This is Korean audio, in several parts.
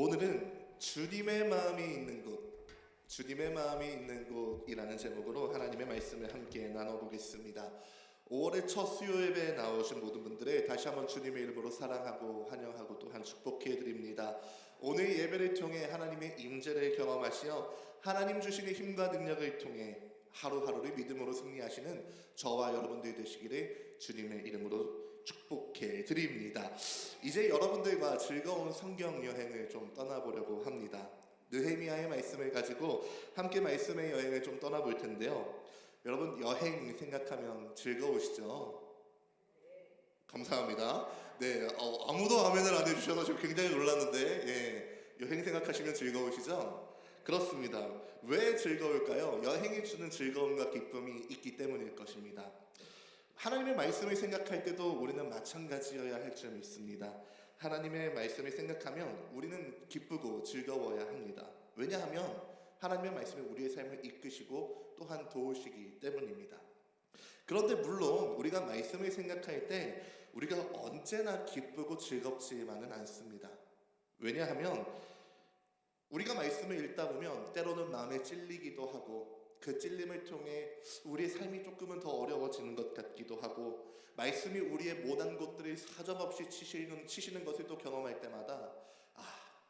오늘은 주님의 마음이 있는 곳, 주님의 마음이 있는 곳이라는 제목으로 하나님의 말씀을 함께 나눠보겠습니다. 5월의 첫 수요 예배에 나오신 모든 분들을 다시 한번 주님의 이름으로 사랑하고 환영하고 또한 축복해 드립니다. 오늘 예배를 통해 하나님의 임재를 경험하시어 하나님 주시는 힘과 능력을 통해 하루하루를 믿음으로 승리하시는 저와 여러분들 되시기를 주님의 이름으로 축복해 드립니다. 이제 여러분들과 즐거운 성경 여행을 좀 떠나보려고 합니다. 느헤미야의 말씀을 가지고 함께 말씀의 여행을 좀 떠나볼 텐데요. 여러분, 여행 생각하면 즐거우시죠? 감사합니다. 네, 아무도 아멘을 안 해주셔서 저 굉장히 놀랐는데, 여행 생각하시면 즐거우시죠? 그렇습니다. 왜 즐거울까요? 여행이 주는 즐거움과 기쁨이 있기 때문일 것입니다. 하나님의 말씀을 생각할 때도 우리는 마찬가지여야 할 점이 있습니다. 하나님의 말씀을 생각하면 우리는 기쁘고 즐거워야 합니다. 왜냐하면 하나님의 말씀이 우리의 삶을 이끄시고 또한 도우시기 때문입니다. 그런데 물론 우리가 말씀을 생각할 때 우리가 언제나 기쁘고 즐겁지만은 않습니다. 왜냐하면 우리가 말씀을 읽다 보면 때로는 마음에 찔리기도 하고 그 찔림을 통해 우리의 삶이 조금은 더 어려워지는 것 같기도 하고 말씀이 우리의 못한 것들을 사정없이 치시는 것을 또 경험할 때마다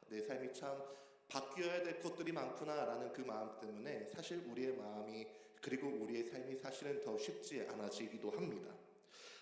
내 삶이 참 바뀌어야 될 것들이 많구나 라는 그 마음 때문에 사실 우리의 마음이 그리고 우리의 삶이 사실은 더 쉽지 않아지기도 합니다.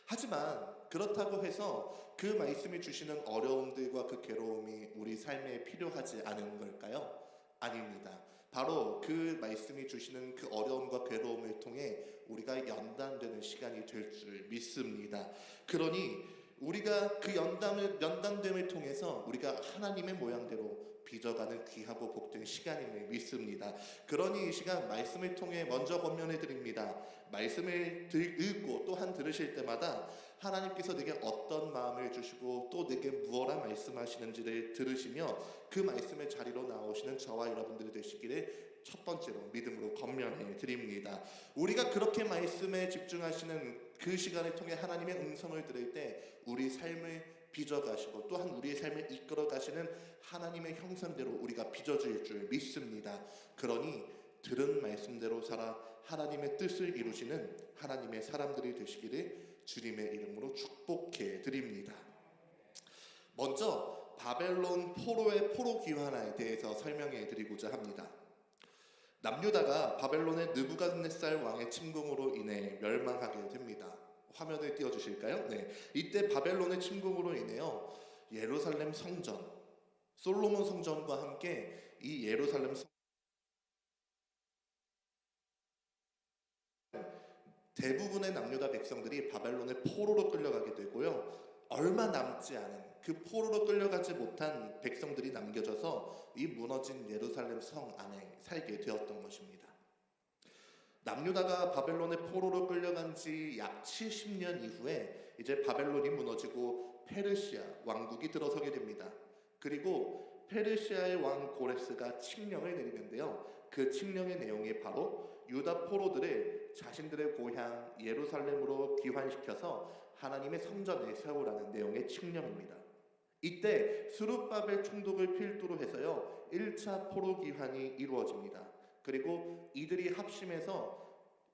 하지만 그렇다고 해서 그 말씀이 주시는 어려움들과 그 괴로움이 우리 삶에 필요하지 않은 걸까요? 아닙니다. 바로 그 말씀이 주시는 그 어려움과 괴로움을 통해 우리가 연단되는 시간이 될 줄 믿습니다. 그러니 우리가 그 연단됨을 통해서 우리가 하나님의 모양대로 빚어가는 귀하고 복된 시간임을 믿습니다. 그러니 이 시간 말씀을 통해 먼저 권면해 드립니다. 말씀을 읽고 또한 들으실 때마다 하나님께서 내게 어떤 마음을 주시고 또 내게 무엇라 말씀하시는지를 들으시며 그 말씀의 자리로 나오시는 저와 여러분들이 되시기를 첫 번째로 믿음으로 권면해 드립니다. 우리가 그렇게 말씀에 집중하시는 그 시간을 통해 하나님의 음성을 들을 때 우리 삶을 빚어가시고 또한 우리의 삶을 이끌어가시는 하나님의 형상대로 우리가 빚어질 줄 믿습니다. 그러니 들은 말씀대로 살아 하나님의 뜻을 이루시는 하나님의 사람들이 되시기를 주님의 이름으로 축복해 드립니다. 먼저 바벨론 포로의 포로 귀환에 대해서 설명해 드리고자 합니다. 남유다가 바벨론의 느부갓네살 왕의 침공으로 인해 멸망하게 됩니다. 화면을 띄워주실까요? 네, 이때 바벨론의 침공으로 인해요 예루살렘 성전, 솔로몬 성전과 함께 이 예루살렘 대부분의 남유다 백성들이 바벨론의 포로로 끌려가게 되고요. 얼마 남지 않은 그 포로로 끌려가지 못한 백성들이 남겨져서 이 무너진 예루살렘 성 안에 살게 되었던 것입니다. 남유다가 바벨론의 포로로 끌려간 지 약 70년 이후에 이제 바벨론이 무너지고 페르시아 왕국이 들어서게 됩니다. 그리고 페르시아의 왕 고레스가 칙령을 내리는데요. 그 칙령의 내용이 바로 유다 포로들을 자신들의 고향 예루살렘으로 귀환시켜서 하나님의 성전을 세우라는 내용의 칙령입니다. 이때 스룹바벨 총독을 필두로 해서요 1차 포로 귀환이 이루어집니다. 그리고 이들이 합심해서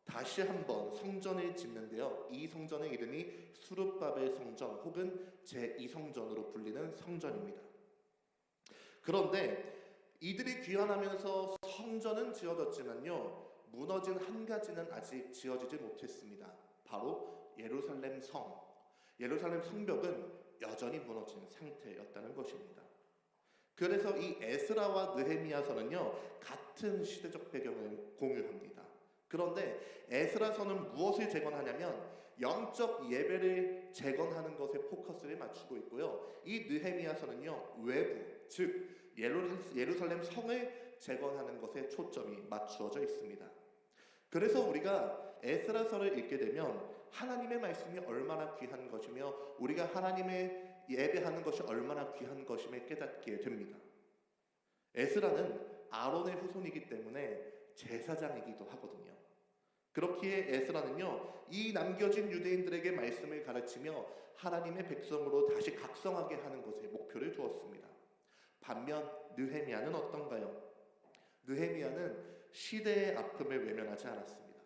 다시 한번 성전을 짓는데요. 이 성전의 이름이 스룹바벨 성전 혹은 제2성전으로 불리는 성전입니다. 그런데 이들이 귀환하면서 성전은 지어졌지만요. 무너진 한 가지는 아직 지어지지 못했습니다. 바로 예루살렘 성. 예루살렘 성벽은 여전히 무너진 상태였다는 것입니다. 그래서 이 에스라와 느헤미야서는요 같은 시대적 배경을 공유합니다. 그런데 에스라서는 무엇을 재건하냐면 영적 예배를 재건하는 것에 포커스를 맞추고 있고요. 이 느헤미야서는요 외부 즉 예루살렘 성을 재건하는 것에 초점이 맞추어져 있습니다. 그래서 우리가 에스라서를 읽게 되면 하나님의 말씀이 얼마나 귀한 것이며 우리가 하나님의 예배하는 것이 얼마나 귀한 것임을 깨닫게 됩니다. 에스라는 아론의 후손이기 때문에 제사장이기도 하거든요. 그렇기에 에스라는요 이 남겨진 유대인들에게 말씀을 가르치며 하나님의 백성으로 다시 각성하게 하는 것에 목표를 두었습니다. 반면 느헤미야는 어떤가요? 느헤미야는 시대의 아픔을 외면하지 않았습니다.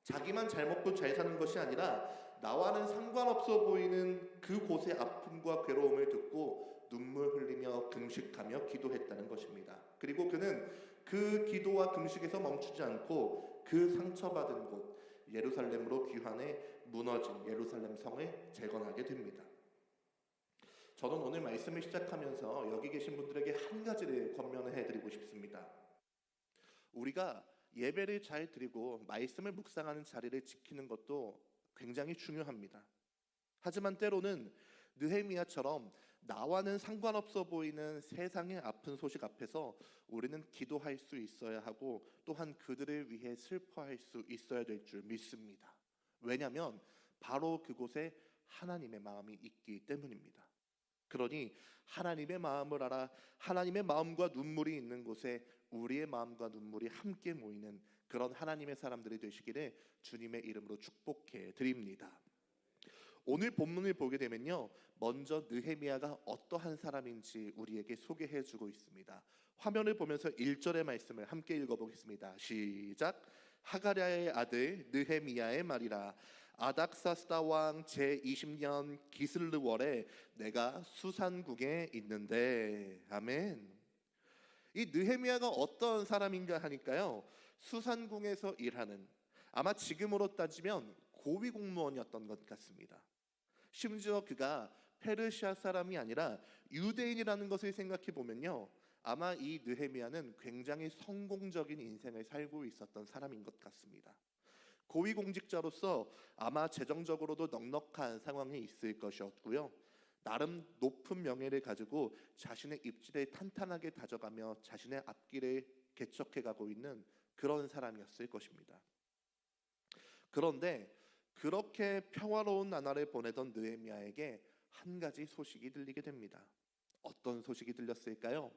자기만 잘 먹고 잘 사는 것이 아니라 나와는 상관없어 보이는 그곳의 아픔과 괴로움을 듣고 눈물 흘리며 금식하며 기도했다는 것입니다. 그리고 그는 그 기도와 금식에서 멈추지 않고 그 상처받은 곳 예루살렘으로 귀환해 무너진 예루살렘 성을 재건하게 됩니다. 저는 오늘 말씀을 시작하면서 여기 계신 분들에게 한 가지를 권면해 드리고 싶습니다. 우리가 예배를 잘 드리고 말씀을 묵상하는 자리를 지키는 것도 굉장히 중요합니다. 하지만 때로는 느헤미야처럼 나와는 상관없어 보이는 세상의 아픈 소식 앞에서 우리는 기도할 수 있어야 하고 또한 그들을 위해 슬퍼할 수 있어야 될 줄 믿습니다. 왜냐하면 바로 그곳에 하나님의 마음이 있기 때문입니다. 그러니 하나님의 마음을 알아 하나님의 마음과 눈물이 있는 곳에 우리의 마음과 눈물이 함께 모이는 그런 하나님의 사람들이 되시기를 주님의 이름으로 축복해 드립니다. 오늘 본문을 보게 되면요, 먼저 느헤미야가 어떠한 사람인지 우리에게 소개해 주고 있습니다. 화면을 보면서 1절의 말씀을 함께 읽어보겠습니다. 시작. 하가랴의 아들 느헤미야의 말이라. 아닥사스다 왕 제20년 기슬르월에 내가 수산국에 있는데. 아멘. 이 느헤미야가 어떤 사람인가 하니까요, 수산궁에서 일하는, 아마 지금으로 따지면 고위 공무원이었던 것 같습니다. 심지어 그가 페르시아 사람이 아니라 유대인이라는 것을 생각해 보면요, 아마 이 느헤미야는 굉장히 성공적인 인생을 살고 있었던 사람인 것 같습니다. 고위공직자로서 아마 재정적으로도 넉넉한 상황이 있을 것이었고요, 나름 높은 명예를 가지고 자신의 입지를 탄탄하게 다져가며 자신의 앞길을 개척해가고 있는 그런 사람이었을 것입니다. 그런데 그렇게 평화로운 나날을 보내던 느헤미야에게 한 가지 소식이 들리게 됩니다. 어떤 소식이 들렸을까요?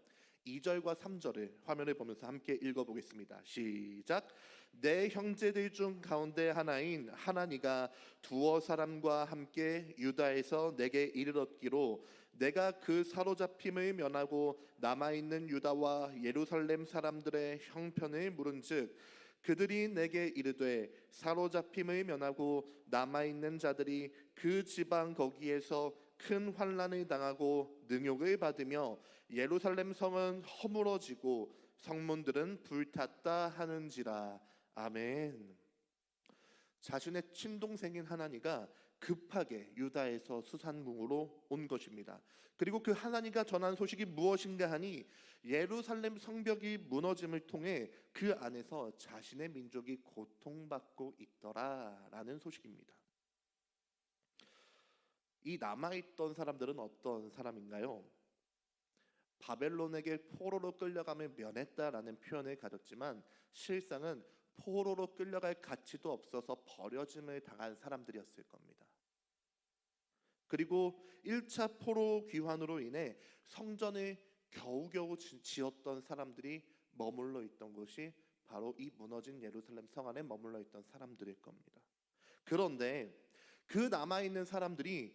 2절과 3절을 화면을 보면서 함께 읽어보겠습니다. 시작. 내 형제들 중 가운데 하나인 하나니가 두어 사람과 함께 유다에서 내게 이르렀기로 내가 그 사로잡힘을 면하고 남아있는 유다와 예루살렘 사람들의 형편을 물은즉 그들이 내게 이르되 사로잡힘을 면하고 남아있는 자들이 그 지방 거기에서 큰 환난을 당하고 능욕을 받으며 예루살렘 성은 허물어지고 성문들은 불탔다 하는지라. 아멘. 자신의 친동생인 하나니가 급하게 유다에서 수산궁으로 온 것입니다. 그리고 그 하나니가 전한 소식이 무엇인가 하니 예루살렘 성벽이 무너짐을 통해 그 안에서 자신의 민족이 고통받고 있더라라는 소식입니다. 이 남아있던 사람들은 어떤 사람인가요? 바벨론에게 포로로 끌려가며 면했다라는 표현을 가졌지만 실상은 포로로 끌려갈 가치도 없어서 버려짐을 당한 사람들이었을 겁니다. 그리고 1차 포로 귀환으로 인해 성전을 겨우겨우 지었던 사람들이 머물러 있던 곳이 바로 이 무너진 예루살렘 성 안에 머물러 있던 사람들일 겁니다. 그런데 그 남아있는 사람들이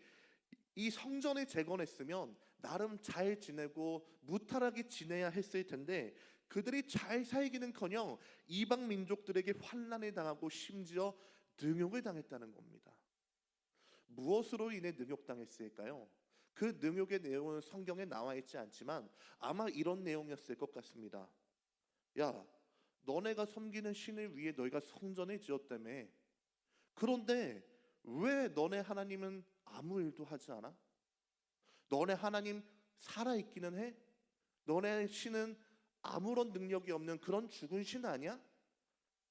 이 성전을 재건했으면 나름 잘 지내고 무탈하게 지내야 했을 텐데 그들이 잘 살기는커녕 이방 민족들에게 환난을 당하고 심지어 능욕을 당했다는 겁니다. 무엇으로 인해 능욕당했을까요? 그 능욕의 내용은 성경에 나와 있지 않지만 아마 이런 내용이었을 것 같습니다. 야, 너네가 섬기는 신을 위해 너희가 성전을 지었다며. 그런데 왜 너네 하나님은 아무 일도 하지 않아? 너네 하나님 살아있기는 해? 너네 신은 아무런 능력이 없는 그런 죽은 신 아니야?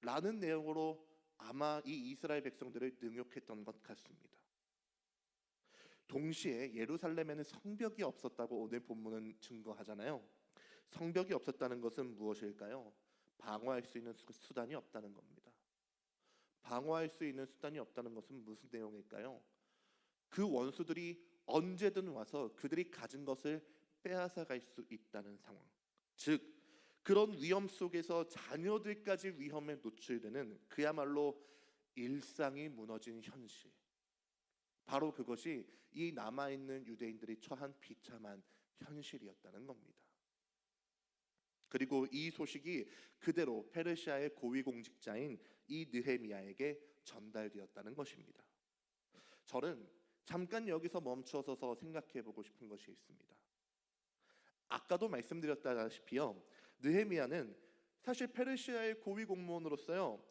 라는 내용으로 아마 이 이스라엘 백성들을 능욕했던 것 같습니다. 동시에 예루살렘에는 성벽이 없었다고 오늘 본문은 증거하잖아요. 성벽이 없었다는 것은 무엇일까요? 방어할 수 있는 수단이 없다는 겁니다. 방어할 수 있는 수단이 없다는 것은 무슨 내용일까요? 그 원수들이 언제든 와서 그들이 가진 것을 빼앗아 갈 수 있다는 상황. 즉 그런 위험 속에서 자녀들까지 위험에 노출되는 그야말로 일상이 무너진 현실. 바로 그것이 이 남아있는 유대인들이 처한 비참한 현실이었다는 겁니다. 그리고 이 소식이 그대로 페르시아의 고위공직자인 이 느헤미야에게 전달되었다는 것입니다. 저는 잠깐 여기서 멈춰서서 생각해 보고 싶은 것이 있습니다. 아까도 말씀드렸다시피요, 느헤미야는 사실 페르시아의 고위 공무원으로서요,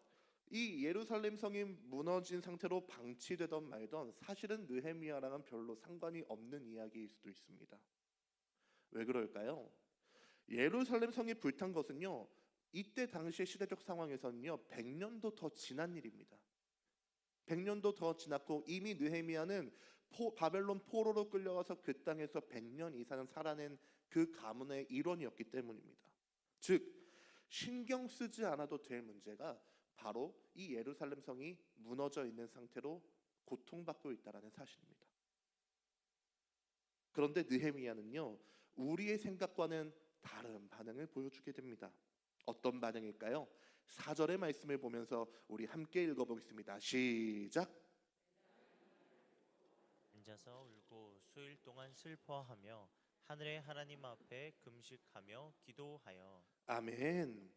이 예루살렘 성이 무너진 상태로 방치되던 말던 사실은 느헤미야랑은 별로 상관이 없는 이야기일 수도 있습니다. 왜 그럴까요? 예루살렘 성이 불탄 것은요, 이때 당시의 시대적 상황에서는요 100년도 더 지난 일입니다. 100년도 더 지났고 이미 느헤미야는 바벨론 포로로 끌려가서 그 땅에서 100년 이상 살아낸 그 가문의 일원이었기 때문입니다. 즉 신경 쓰지 않아도 될 문제가 바로 이 예루살렘 성이 무너져 있는 상태로 고통받고 있다는 사실입니다. 그런데 느헤미야는요 우리의 생각과는 다른 반응을 보여주게 됩니다. 어떤 반응일까요? 4절의 말씀을 보면서 우리 함께 읽어보겠습니다. 시작. 앉아서 울고 수일 동안 슬퍼하며 하늘의 하나님 앞에 금식하며 기도하여. 아멘.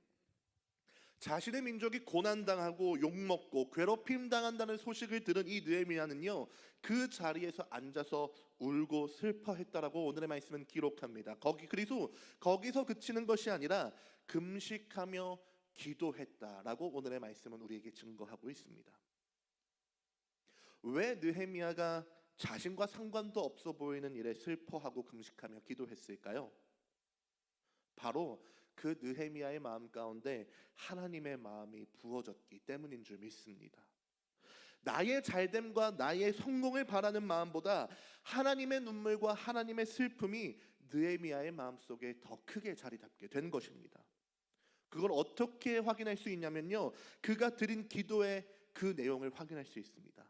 자신의 민족이 고난당하고 욕먹고 괴롭힘 당한다는 소식을 들은 이 느헤미야는요 그 자리에서 앉아서 울고 슬퍼했다라고 오늘의 말씀은 기록합니다. 거기서 그치는 것이 아니라 금식하며 기도했다라고 오늘의 말씀은 우리에게 증거하고 있습니다. 왜 느헤미야가 자신과 상관도 없어 보이는 일에 슬퍼하고 금식하며 기도했을까요? 바로 그 느헤미야의 마음 가운데 하나님의 마음이 부어졌기 때문인 줄 믿습니다. 나의 잘됨과 나의 성공을 바라는 마음보다 하나님의 눈물과 하나님의 슬픔이 느헤미야의 마음속에 더 크게 자리 잡게 된 것입니다. 그걸 어떻게 확인할 수 있냐면요, 그가 드린 기도의 그 내용을 확인할 수 있습니다.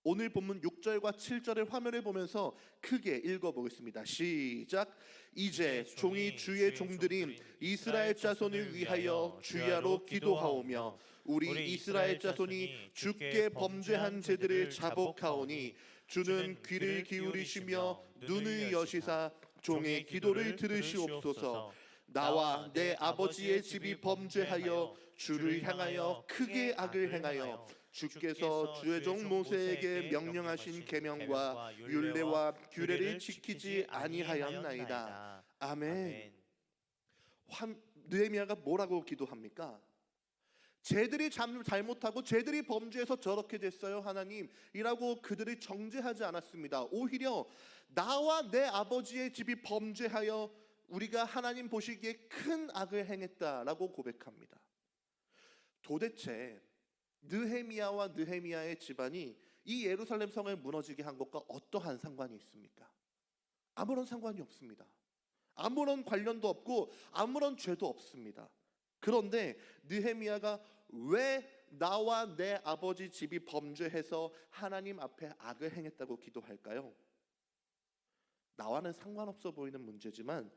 오늘 본문 6절과 7절의 화면을 보면서 크게 읽어보겠습니다. 시작. 이제 종이 주의 종들인 이스라엘 자손을 위하여 주야로 기도하오며 우리 이스라엘 자손이 주께 범죄한 죄들을 자복하오니 주는 귀를 기울이시며 눈을 여시사 종의 기도를 들으시옵소서. 나와 내 아버지의 집이 범죄하여 주를 향하여 크게 악을 행하여 주께서 주의 종 모세에게 명령하신 계명과 율례와 규례를 지키지 아니하였나이다. 아멘. 느헤미야가 뭐라고 기도합니까? 쟤들이 잘못하고 쟤들이 범죄해서 저렇게 됐어요 하나님이라고 그들을 정죄하지 않았습니다. 오히려 나와 내 아버지의 집이 범죄하여 우리가 하나님 보시기에 큰 악을 행했다라고 고백합니다. 도대체 느헤미야와 느헤미야의 집안이 이 예루살렘 성을 무너지게 한 것과 어떠한 상관이 있습니까? 아무런 상관이 없습니다. 아무런 관련도 없고 아무런 죄도 없습니다. 그런데 느헤미야가 왜 나와 내 아버지 집이 범죄해서 하나님 앞에 악을 행했다고 기도할까요? 나와는 상관없어 보이는 문제지만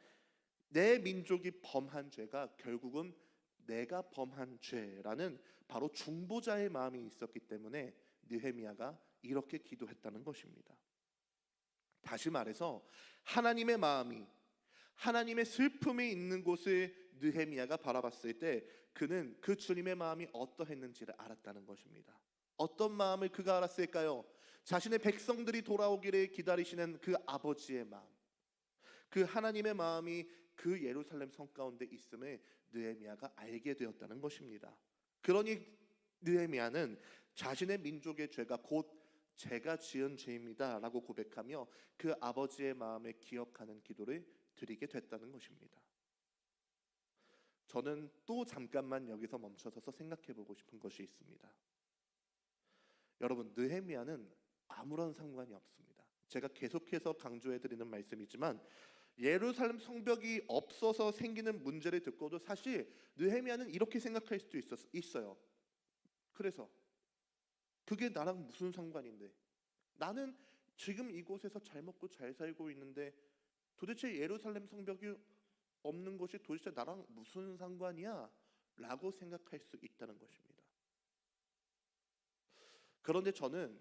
내 민족이 범한 죄가 결국은 내가 범한 죄라는 바로 중보자의 마음이 있었기 때문에 느헤미야가 이렇게 기도했다는 것입니다. 다시 말해서 하나님의 마음이, 하나님의 슬픔이 있는 곳을 느헤미야가 바라봤을 때 그는 그 주님의 마음이 어떠했는지를 알았다는 것입니다. 어떤 마음을 그가 알았을까요? 자신의 백성들이 돌아오기를 기다리시는 그 아버지의 마음, 그 하나님의 마음이 그 예루살렘 성 가운데 있음을 느헤미야가 알게 되었다는 것입니다. 그러니 느헤미야는 자신의 민족의 죄가 곧 제가 지은 죄입니다 라고 고백하며 그 아버지의 마음을 기억하는 기도를 드리게 됐다는 것입니다. 저는 또 잠깐만 여기서 멈춰서서 생각해 보고 싶은 것이 있습니다. 여러분, 느헤미야는 아무런 상관이 없습니다. 제가 계속해서 강조해 드리는 말씀이지만 예루살렘 성벽이 없어서 생기는 문제를 듣고도 사실 느헤미야는 이렇게 생각할 수도 있어요. 그래서 그게 나랑 무슨 상관인데, 나는 지금 이곳에서 잘 먹고 잘 살고 있는데 도대체 예루살렘 성벽이 없는 것이 도대체 나랑 무슨 상관이야? 라고 생각할 수 있다는 것입니다. 그런데 저는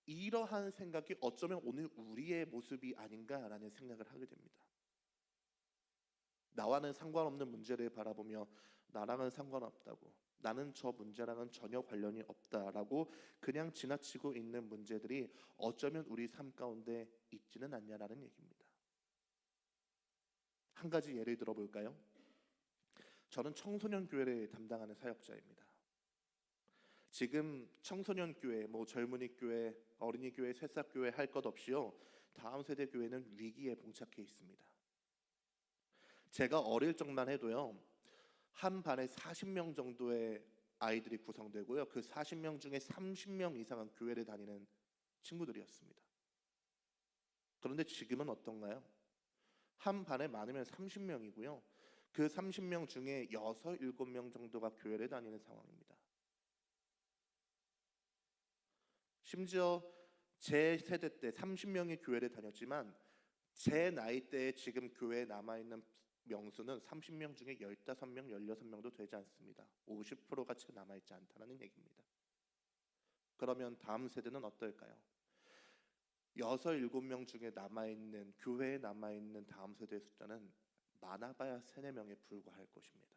이러한 생각이 어쩌면 오늘 우리의 모습이 아닌가라는 생각을 하게 됩니다. 나와는 상관없는 문제를 바라보며 나랑은 상관없다고, 나는 저 문제랑은 전혀 관련이 없다라고 그냥 지나치고 있는 문제들이 어쩌면 우리 삶 가운데 있지는 않냐라는 얘기입니다. 한 가지 예를 들어볼까요? 저는 청소년 교회를 담당하는 사역자입니다. 지금 청소년 교회, 젊은이 교회, 어린이 교회, 새싹 교회 할 것 없이요, 다음 세대 교회는 위기에 봉착해 있습니다. 제가 어릴 적만 해도요, 한 반에 40명 정도의 아이들이 구성되고요, 그 40명 중에 30명 이상은 교회를 다니는 친구들이었습니다. 그런데 지금은 어떤가요? 한 반에 많으면 30명이고요, 그 30명 중에 6, 7명 정도가 교회를 다니는 상황입니다. 심지어 제 세대 때 30명이 교회를 다녔지만 제 나이 때에 지금 교회에 남아있는 명수는 30명 중에 15명, 16명도 되지 않습니다. 50%가 채 남아있지 않다는 얘기입니다. 그러면 다음 세대는 어떨까요? 6, 7명 중에 남아있는, 교회에 남아있는 다음 세대의 숫자는 많아봐야 3, 4명에 불과할 것입니다.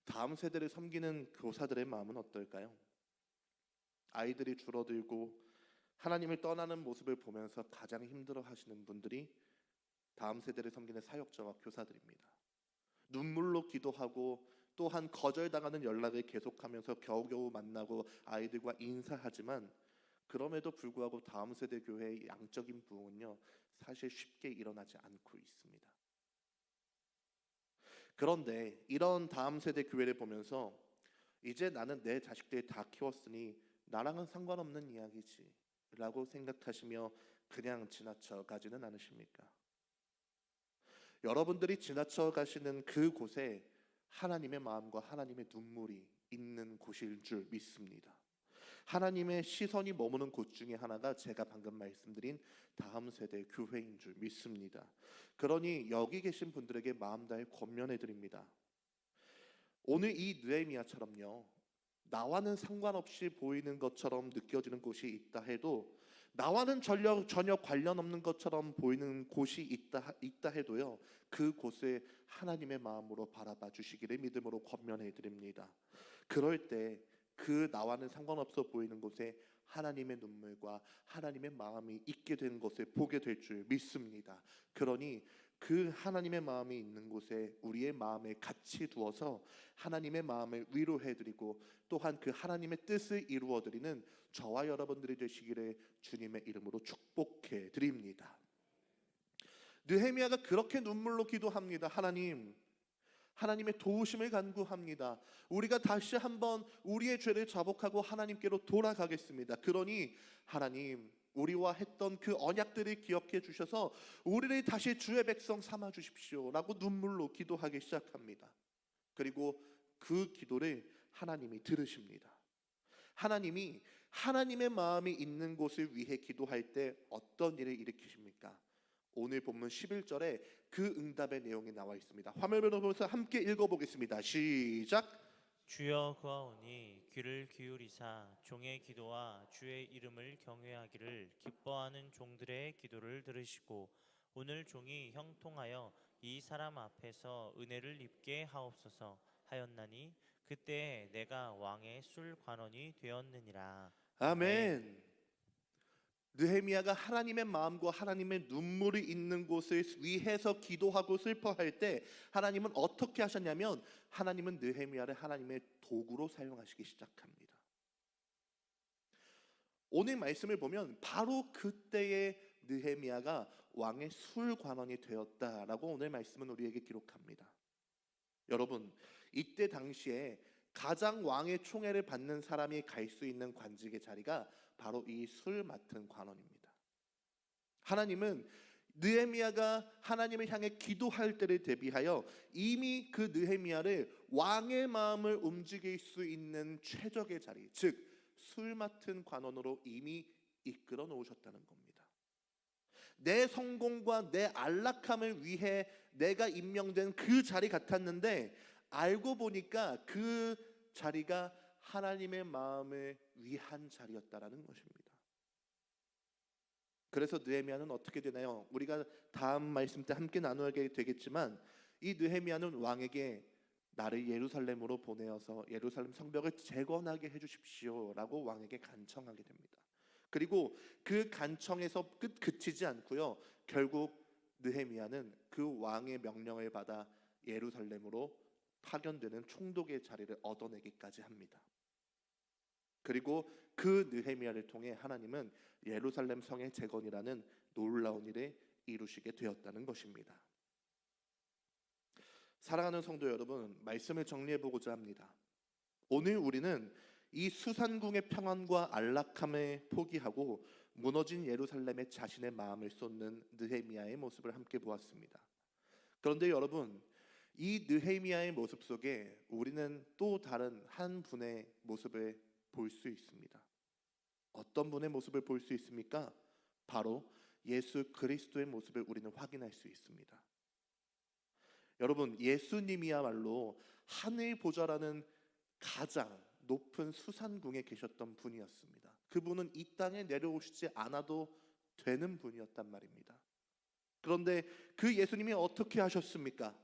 다음 세대를 섬기는 교사들의 마음은 어떨까요? 아이들이 줄어들고 하나님을 떠나는 모습을 보면서 가장 힘들어하시는 분들이 다음 세대를 섬기는 사역자와 교사들입니다. 눈물로 기도하고 또한 거절당하는 연락을 계속하면서 겨우겨우 만나고 아이들과 인사하지만 그럼에도 불구하고 다음 세대 교회의 양적인 부흥은요, 사실 쉽게 일어나지 않고 있습니다. 그런데 이런 다음 세대 교회를 보면서 이제 나는 내 자식들 다 키웠으니 나랑은 상관없는 이야기지 라고 생각하시며 그냥 지나쳐 가지는 않으십니까? 여러분들이 지나쳐 가시는 그곳에 하나님의 마음과 하나님의 눈물이 있는 곳일 줄 믿습니다. 하나님의 시선이 머무는 곳 중에 하나가 제가 방금 말씀드린 다음 세대 교회인 줄 믿습니다. 그러니 여기 계신 분들에게 마음 다해 권면해 드립니다. 오늘 이 느헤미야처럼요, 나와는 상관없이 보이는 것처럼 느껴지는 곳이 있다 해도, 나와는 전혀 관련 없는 것처럼 보이는 곳이 있다 해도요, 그곳에 하나님의 마음으로 바라봐 주시기를 믿음으로 권면해 드립니다. 그럴 때 그 나와는 상관없어 보이는 곳에 하나님의 눈물과 하나님의 마음이 있게 된 것을 보게 될 줄 믿습니다. 그러니 그 하나님의 마음이 있는 곳에 우리의 마음에 같이 두어서 하나님의 마음을 위로해드리고 또한 그 하나님의 뜻을 이루어드리는 저와 여러분들이 되시기를 주님의 이름으로 축복해 드립니다. 느헤미야가 그렇게 눈물로 기도합니다. 하나님의 도우심을 간구합니다. 우리가 다시 한번 우리의 죄를 자복하고 하나님께로 돌아가겠습니다. 그러니 하나님, 우리와 했던 그 언약들을 기억해 주셔서 우리를 다시 주의 백성 삼아 주십시오 라고 눈물로 기도하기 시작합니다. 그리고 그 기도를 하나님이 들으십니다. 하나님이 하나님의 마음이 있는 곳을 위해 기도할 때 어떤 일을 일으키십니까? 오늘 본문 11절에 그 응답의 내용이 나와 있습니다. 화면을 보면서 함께 읽어보겠습니다. 시작. 주여 구하오니 귀를 기울이사 종의 기도와 주의 이름을 경외하기를 기뻐하는 종들의 기도를 들으시고 오늘 종이 형통하여 이 사람 앞에서 은혜를 입게 하옵소서 하였나니 그때 내가 왕의 술 관원이 되었느니라. 아멘. 느헤미야가 하나님의 마음과 하나님의 눈물이 있는 곳을 위해서 기도하고 슬퍼할 때 하나님은 어떻게 하셨냐면, 하나님은 느헤미야를 하나님의 도구로 사용하시기 시작합니다. 오늘 말씀을 보면 바로 그때의 느헤미야가 왕의 술관원이 되었다라고 오늘 말씀은 우리에게 기록합니다. 여러분, 이때 당시에 가장 왕의 총애를 받는 사람이 갈 수 있는 관직의 자리가 바로 이 술 맡은 관원입니다. 하나님은 느헤미야가 하나님을 향해 기도할 때를 대비하여 이미 그 느헤미야를 왕의 마음을 움직일 수 있는 최적의 자리, 즉 술 맡은 관원으로 이미 이끌어 놓으셨다는 겁니다. 내 성공과 내 안락함을 위해 내가 임명된 그 자리 같았는데 알고 보니까 그 자리가 하나님의 마음을 위한 자리였다라는 것입니다. 그래서 느헤미야는 어떻게 되나요? 우리가 다음 말씀 때 함께 나누게 되겠지만 이 느헤미야는 왕에게 나를 예루살렘으로 보내어서 예루살렘 성벽을 재건하게 해주십시오라고 왕에게 간청하게 됩니다. 그리고 그 간청에서 그치지 않고요. 결국 느헤미야는 그 왕의 명령을 받아 예루살렘으로 파견되는 총독의 자리를 얻어내기까지 합니다. 그리고 그 느헤미야를 통해 하나님은 예루살렘 성의 재건이라는 놀라운 일을 이루시게 되었다는 것입니다. 사랑하는 성도 여러분, 말씀을 정리해 보고자 합니다. 오늘 우리는 이 수산궁의 평안과 안락함을 포기하고 무너진 예루살렘에 자신의 마음을 쏟는 느헤미야의 모습을 함께 보았습니다. 그런데 여러분, 이 느헤미야의 모습 속에 우리는 또 다른 한 분의 모습을 볼 수 있습니다. 어떤 분의 모습을 볼 수 있습니까? 바로 예수 그리스도의 모습을 우리는 확인할 수 있습니다. 여러분, 예수님이야말로 하늘 보좌라는 가장 높은 수산궁에 계셨던 분이었습니다. 그분은 이 땅에 내려오시지 않아도 되는 분이었단 말입니다. 그런데 그 예수님이 어떻게 하셨습니까?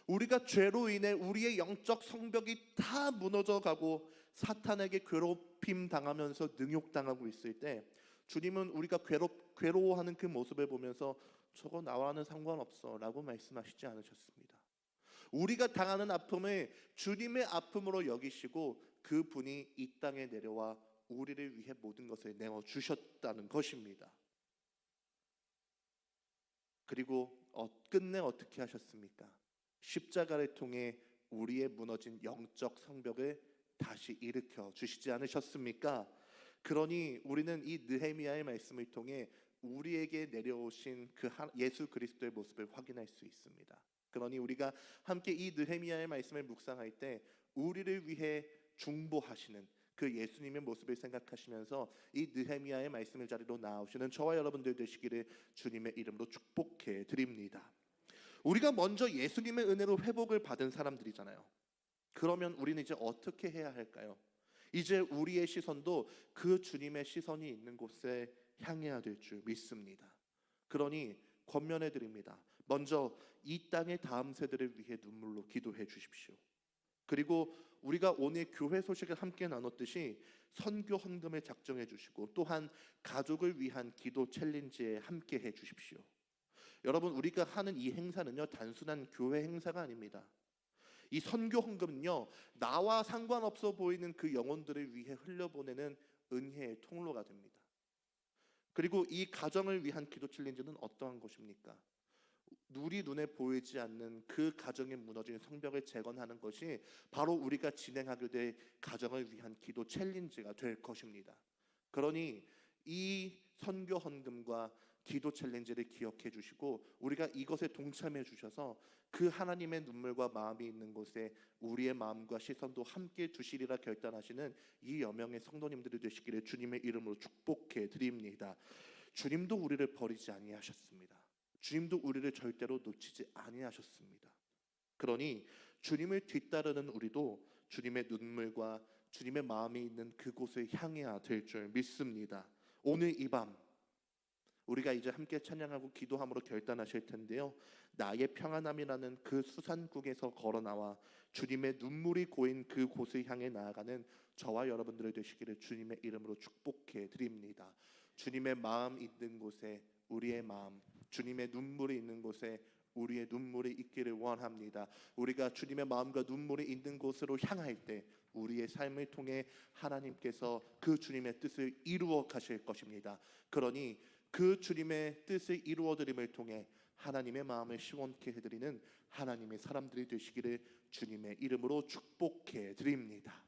우리가 죄로 인해 우리의 영적 성벽이 다 무너져 가고 사탄에게 괴롭힘 당하면서 능욕당하고 있을 때 주님은 우리가 괴로워하는 그 모습을 보면서 저거 나와는 상관없어 라고 말씀하시지 않으셨습니다. 우리가 당하는 아픔을 주님의 아픔으로 여기시고 그분이 이 땅에 내려와 우리를 위해 모든 것을 내어주셨다는 것입니다. 그리고 끝내 어떻게 하셨습니까? 십자가를 통해 우리의 무너진 영적 성벽을 다시 일으켜 주시지 않으셨습니까? 그러니 우리는 이 느헤미야의 말씀을 통해 우리에게 내려오신 그 예수 그리스도의 모습을 확인할 수 있습니다. 그러니 우리가 함께 이 느헤미야의 말씀을 묵상할 때 우리를 위해 중보하시는 그 예수님의 모습을 생각하시면서 이 느헤미야의 말씀의 자리로 나오시는 저와 여러분들 되시기를 주님의 이름으로 축복해 드립니다. 우리가 먼저 예수님의 은혜로 회복을 받은 사람들이잖아요. 그러면 우리는 이제 어떻게 해야 할까요? 이제 우리의 시선도 그 주님의 시선이 있는 곳에 향해야 될 줄 믿습니다. 그러니 권면해 드립니다. 먼저 이 땅의 다음 세대를 위해 눈물로 기도해 주십시오. 그리고 우리가 오늘 교회 소식을 함께 나눴듯이 선교 헌금을 작정해 주시고 또한 가족을 위한 기도 챌린지에 함께 해 주십시오. 여러분, 우리가 하는 이 행사는요, 단순한 교회 행사가 아닙니다. 이 선교 헌금은요, 나와 상관없어 보이는 그 영혼들을 위해 흘려보내는 은혜의 통로가 됩니다. 그리고 이 가정을 위한 기도 챌린지는 어떠한 것입니까? 우리 눈에 보이지 않는 그 가정에 무너진 성벽을 재건하는 것이 바로 우리가 진행하게 될 가정을 위한 기도 챌린지가 될 것입니다. 그러니 이 선교 헌금과 기도 챌린지를 기억해 주시고 우리가 이것에 동참해 주셔서 그 하나님의 눈물과 마음이 있는 곳에 우리의 마음과 시선도 함께 두시리라 결단하시는 이 여명의 성도님들이 되시기를 주님의 이름으로 축복해 드립니다. 주님도 우리를 버리지 아니하셨습니다. 주님도 우리를 절대로 놓치지 아니하셨습니다. 그러니 주님을 뒤따르는 우리도 주님의 눈물과 주님의 마음이 있는 그곳을 향해야 될 줄 믿습니다. 오늘 이 밤 우리가 이제 함께 찬양하고 기도함으로 결단하실 텐데요. 나의 평안함이라는 그 수산국에서 걸어 나와 주님의 눈물이 고인 그 곳을 향해 나아가는 저와 여러분들이 되시기를 주님의 이름으로 축복해 드립니다. 주님의 마음 있는 곳에 우리의 마음, 주님의 눈물이 있는 곳에 우리의 눈물이 있기를 원합니다. 우리가 주님의 마음과 눈물이 있는 곳으로 향할 때 우리의 삶을 통해 하나님께서 그 주님의 뜻을 이루어 가실 것입니다. 그러니 그 주님의 뜻을 이루어 드림을 통해 하나님의 마음을 시원케 해드리는 하나님의 사람들이 되시기를 주님의 이름으로 축복해 드립니다.